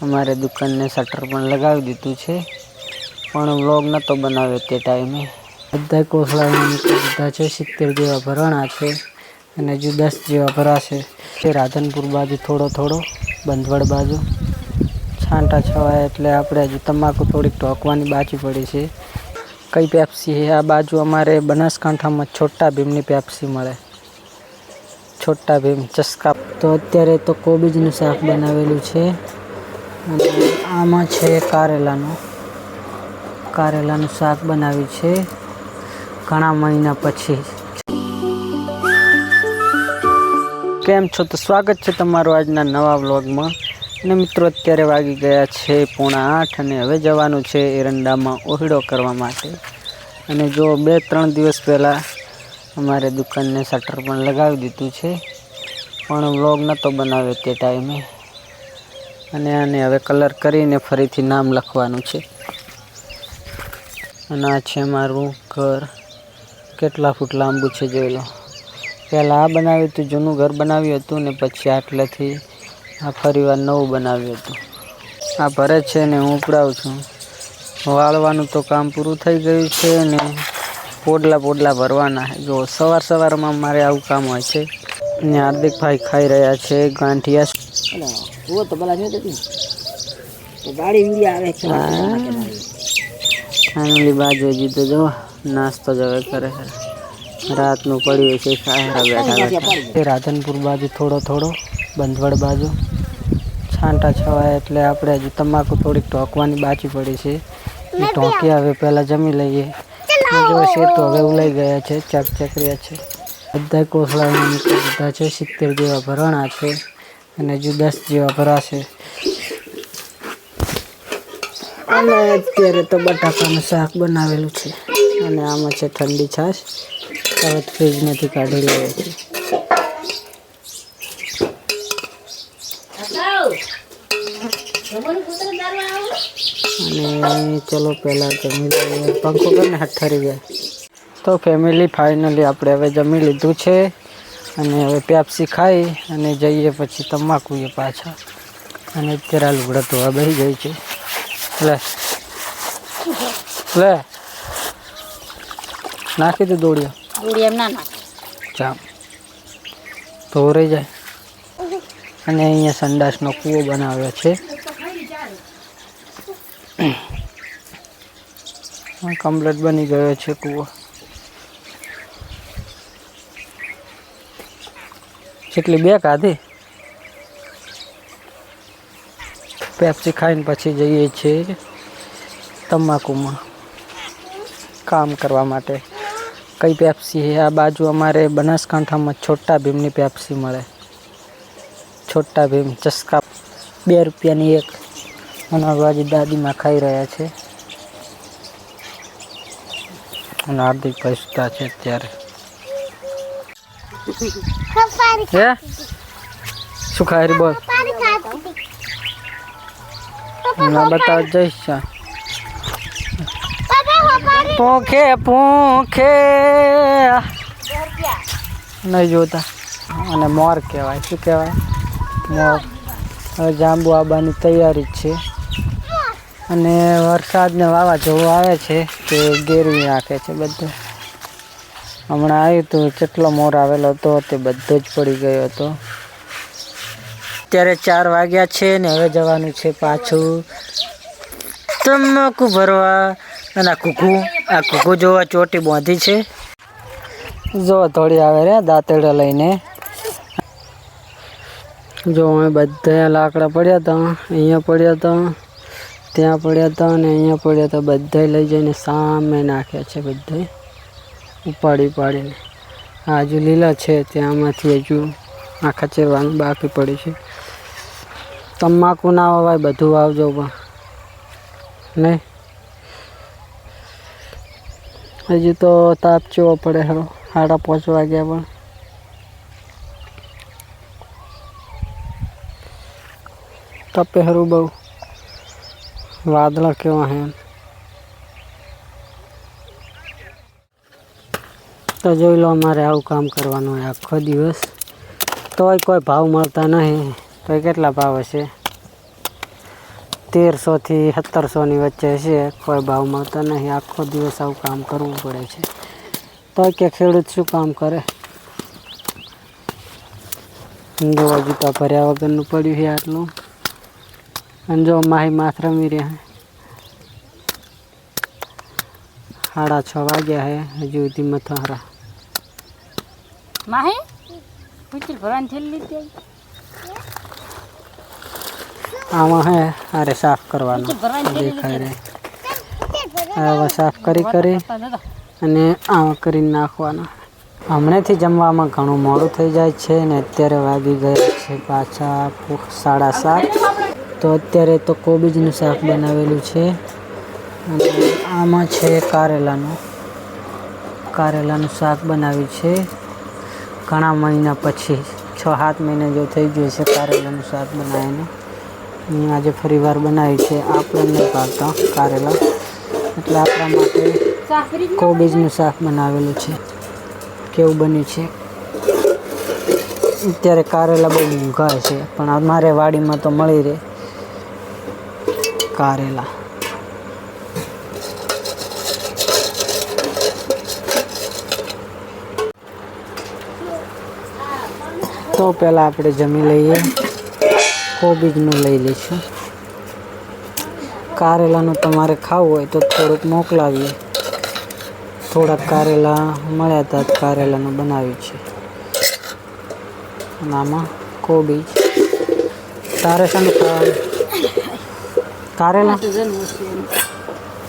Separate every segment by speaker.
Speaker 1: અમારે દુકાનને શટર પણ લગાવી દીધું છે, પણ વ્લોગ નહોતો બનાવ્યો તે ટાઈમે. બધા કોસળા મૂકી દીધા છે. 70 જેવા ભરણા છે અને હજુ 10 જેવા ભરાશે. રાધનપુર બાજુ થોડો બંધવડ બાજુ છાંટા છવાય એટલે આપણે હજુ તમાકુ થોડીક ઢોકવાની બાકી પડી છે. કઈ પેપ્સી છે આ બાજુ? અમારે બનાસકાંઠામાં છોટા ભીમની પેપ્સી મળે. છોટા ભીમ ચસ્કા. તો અત્યારે તો કોબીજનું શાક બનાવેલું છે અને આમાં છે કારેલાનું શાક બનાવ્યું છે ઘણા મહિના પછી. કેમ છો? તો સ્વાગત છે તમારું આજના નવા વ્લોગમાં. અને મિત્રો અત્યારે વાગી ગયા છે 7:45 અને હવે જવાનું છે એરંડામાં ઓહીડો કરવા માટે. અને જો 2-3 દિવસ પહેલાં અમારે દુકાનને શટર પણ લગાવી દીધું છે, પણ વ્લોગ નહોતો બનાવ્યો તે ટાઈમે. અને આને હવે કલર કરીને ફરીથી નામ લખવાનું છે. અને આ છે મારું ઘર. કેટલા ફૂટ લાંબુ છે જોઈ લો. પહેલાં આ બનાવ્યું હતું, જૂનું ઘર બનાવ્યું હતું ને પછી આટલેથી આ ફરીવાર નવું બનાવ્યું હતું. આ ભરે છે ને હું ઉપડાવું છું. વાળવાનું તો કામ પૂરું થઈ ગયું છે ને પોડલા ભરવાના છે. જો સવારમાં મારે આવું કામ હોય છે. ને હાર્દિકભાઈ ખાઈ રહ્યા છે ગાંઠિયા. ફેમિલી બાજુ હજી તો જો નાસ્તો જ હવે કરે છે. રાતનું પડ્યું છે ખાયા બેઠા. રાધનપુર બાજુ થોડો બંધવડ બાજુ છાંટા છવાય એટલે આપણે હજુ તમાકુ થોડીક ઢોકવાની બાકી પડી છે. એ ઢોકી હવે પહેલાં જમી લઈએ. જો છે તો હવે ઉલાઈ ગયા છે, ચકર્યા છે. બધા કોસળા મૂકી દીધા છે. 70 જેવા ભરણા છે અને હજુ 10 જેવા ભરાશે. અને અત્યારે તો બટાકાનું શાક બનાવેલું છે અને આમાં છે ઠંડી છાશ. હવે ફ્રીજમાંથી કાઢી લઈએ છીએ. અને ચલો પહેલાં જમી લઈએ. પંખો કરીને હાથ ઠરી જાય. તો ફેમિલી ફાઇનલી આપણે હવે જમી લીધું છે અને હવે પેપ્સી ખાઈ અને જઈએ પછી તમાકુએ પાછા. અને અત્યારે લુગડા ધોવા બેસી ગઈ છે. લે નાખી દે દોડી એમ ના નાખ ચામ તો રહી જાય. અને અહીંયા સંડાસનો કૂવો બનાવ્યો છે. કમ્પ્લીટ બની ગયો છે કૂવો. કેટલી બે કાધી પેપ્સી ખાઈને પછી જઈએ છીએ તમાકુમાં કામ કરવા માટે. કઈ પેપ્સી છે આ બાજુ? અમારે બનાસકાંઠામાં છોટા ભીમની પેપ્સી મળે. છોટા ભીમ ચસ્કા 2 રૂપિયાની એક. અને બાજુ દાદીમાં ખાઈ રહ્યા છે અને હાર્દિકભાઈ સુતા છે અત્યારે. હે શું ખાય બોલ ના બતાવ જઈશ. પૂંખે નહીં જોતા. અને મોર કહેવાય. શું કહેવાય? મોર. હવે જાંબુ આવવાની તૈયારી જ છે. અને વરસાદને વાવાઝોડું આવે છે તે ગેરવી નાખે છે બધું. હમણાં આવ્યું હતું, કેટલો મોર આવેલો હતો તે બધો જ પડી ગયો હતો. અત્યારે 4 વાગ્યા છે ને હવે જવાનું છે પાછું તમાકુ ભરવા. અને આ કુકુ જોવા ચોટી બાંધી છે. જો થોડી આવે રે દાંતેડા લઈને. જો અમે બધા લાકડા પડ્યા હતા, અહીંયા પડ્યા હતા, ત્યાં પડ્યા હતા અને અહીંયા પડ્યા હતા. બધા લઈ જઈને સામે નાખ્યા છે. બધા ઉપાડીને. આ હજુ લીલા છે ત્યાંમાંથી હજુ આખા ચેરવાનું બાકી પડી છે. તમાકુ ના વાવાય બધું વાવજો પણ નહીં. હજુ તો તાપ ચેવો પડે ખરો. 5:30 વાગ્યા પણ તપે ખરું બહુ. વાદળા કેવા હે. તો જોઈ લો, અમારે આવું કામ કરવાનું હોય આખો દિવસ. તોય કોઈ ભાવ મળતા નહીં. તો કેટલા ભાવ હશે? 1300 થી 1700 ની વચ્ચે છે, કોઈ ભાવ મળતો નહીં, આખો દિવસ આવું કામ કરવું પડે છે, તો કે ખેડૂત શું કામ કરે। જો જૂતા ભર્યા વગરનું પડ્યું છે આટલું, અને જો માહી માથ રમી રહ્યા, 6:30 વાગ્યા હે, હજુ સુધી મથારા
Speaker 2: માહી પૂછલ ભરાન થેલી લીધી
Speaker 1: આમાં હે અરે સાફ કરવાનો દેખાય રે, હવે સાફ કરી અને આમાં કરીને નાખવાના। હમણાંથી જમવામાં ઘણું મોડું થઈ જાય છે ને અત્યારે વાગી ગયા છે પાછા 7:30। તો અત્યારે તો કોબીજનું શાક બનાવેલું છે, અને આમાં છે કારેલાનું શાક બનાવ્યું છે। ઘણા મહિના પછી 6-7 મહિના જો થઈ ગયું છે કારેલાનું શાક બનાવીને, આજે ફરી વાર બનાવ્યું છે। આપણે નહીં ભાવતા કારેલા, એટલે આપણા માટે કોબીજનું શાક બનાવેલું છે। કેવું બન્યું છે, અત્યારે કારેલા બહુ મોંઘા છે, પણ અમારે વાડીમાં તો મળી રહે કારેલા। તો પહેલાં આપણે જમી લઈએ, કોબીજનું લઈ લઈશું। કારેલાનું તમારે ખાવું હોય તો થોડુંક મોકલાવીએ, થોડાક કારેલા મળ્યા હતા, કારેલાનું બનાવ્યું છે। આમાં કોબીજ, તારે શાનું ખાવાનું? કારેલા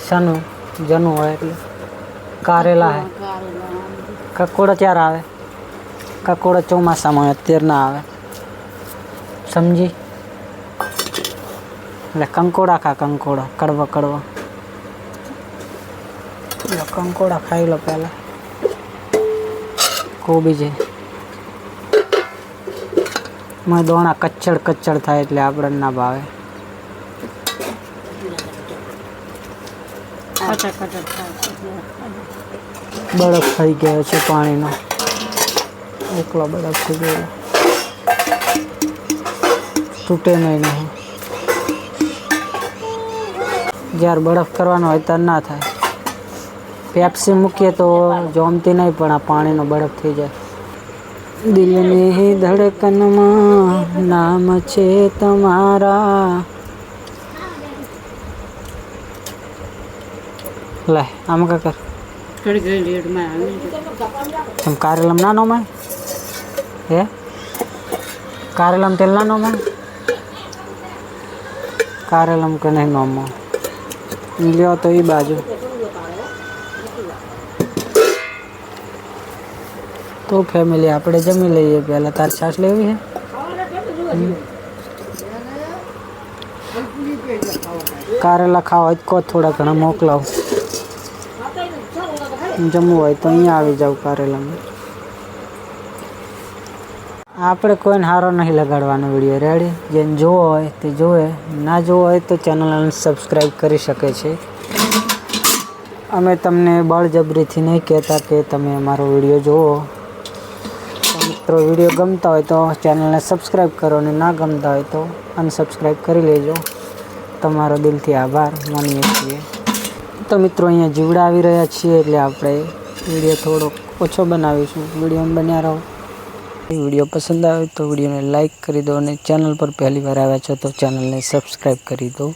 Speaker 1: શાનું જનું હોય એટલે કારેલા હે। કકોડા ક્યારે આવે? કકોડા ચોમાસામાં હોય, અત્યારે ના આવે, સમજી? એટલે કંકોડા ખા, કંકોડા કડવા કંકોડા ખાઈ લો પહેલાં, કોબીજ માં દોણા કચ્ચડ થાય એટલે આપણને ના ભાવે। બરફ થઈ ગયો છે પાણીનો, એકલો બરફ થઈ ગયો, તૂટે નહીં। જ્યારે બરફ કરવાનો હોય ત્યારે ના થાય, પેપ્સી મૂકીએ તો જોમતી નહીં, પણ આ પાણીનો બરફ થઈ જાય। દિલની ધડકનમાં નામ છે તમારા, લે આમ કાકર તમે કારેલામ ના નોમાય હે? કારેલામ તેલ ના નોમાય? કારેલામ કે નહીં નોમો લ્યો તો એ બાજુ। તો ફેમિલી આપણે જમી લઈએ પહેલાં। તાર છાશ લેવી છે? કારેલા ખાવા હોય તો થોડા ઘણા મોકલાવ, જમવું હોય તો અહીંયા આવી જાવ કારેલામાં। આપણે કોઈને સારો નહીં લગાડવાનો વિડીયો, રેડી? જેને જોવો હોય તે જોવે, ના જોવો હોય તો ચેનલને સબસ્ક્રાઈબ કરી શકે છે। અમે તમને બળજબરીથી નહીં કહેતા કે તમે અમારો વિડીયો જુઓ। મિત્રો વિડીયો ગમતા હોય તો ચેનલને સબસ્ક્રાઈબ કરો, અને ના ગમતા હોય તો અનસબસ્ક્રાઈબ કરી લેજો। તમારો દિલથી આભાર માનીએ છીએ। તો મિત્રો અહીંયા જીવડા આવી રહ્યા છીએ, એટલે આપણે વિડીયો થોડો ઓછો બનાવીશું, વિડીયોમાં બન્યા રહો। વિડીયો પસંદ આવે તો વિડીયોને લાઈક કરી દો, અને ચેનલ પર પહેલી વાર આવ્યા છો તો ચેનલને સબસ્ક્રાઈબ કરી દો।